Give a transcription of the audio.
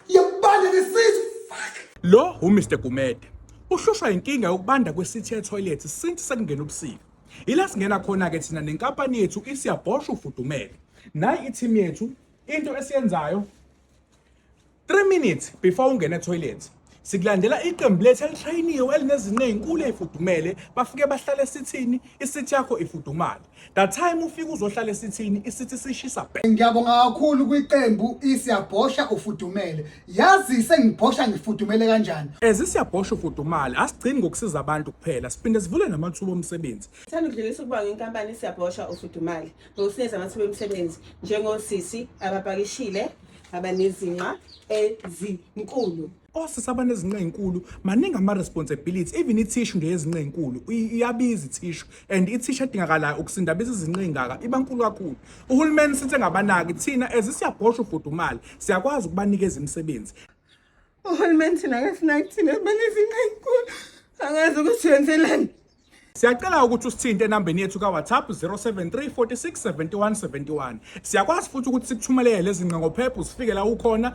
Yabanda lesizwe. Lo uMr Gumede uhlushwa inkinga yokubanda kwesithi ye-toilet since sekungena ubusika. Ila singena khona ke thina nenkampani yethu isiyabhosha ufudumele. Nayi i-team yethu into esiyenzayo 3 minutes before ungena e-toilet. Sikulandela iqembu lethu elitrayiniwe elinezinqe ezinkulu ezifudumele bafike bahlala esithini isithi yakho ifudumala. That time ufika uzohlala esithini isithi sishisa bhe. Ngiyabonga kakhulu kwiqembu isiyabhosha ufudumele. Yazi sengibhosha ngifudumele kanjani. Ezisiyabhosha ufudumala asigcini ngokusiza abantu kuphela siphinde sivule namathuba omsebenzi. Sithanda ukudlulisa ukubonga inkampani isiyabhosha ufudumali ngokusiza amathuba omsebenzi njengosisi abapakishile abanezinqa ezinkulu. Osisi abanezinqe ezinkulu maningi ama-responsibility even i-tissue nje yezinqe ezinkulu iyabiza i-tissue and i-tissue edingakalayo ukusindabisa izinqe ezingaka iba nkulu kakhulu. Uhulumeni sithi engabanaki thina ezisiyabhosha ufudumali siyakwazi ukubanikeza imisebenzi. Uhulumeni thina ngefuna kuthina abanezinqa ezinkulu angazi ukuthi wenzelani. Siyacela ukuthi usithinte enambeni yethu ka-WhatsApp 073 46 71 71. Siyakwazi futhi ukuthi sikuthumelele lezi ngqe ngophepha usifike la ukhona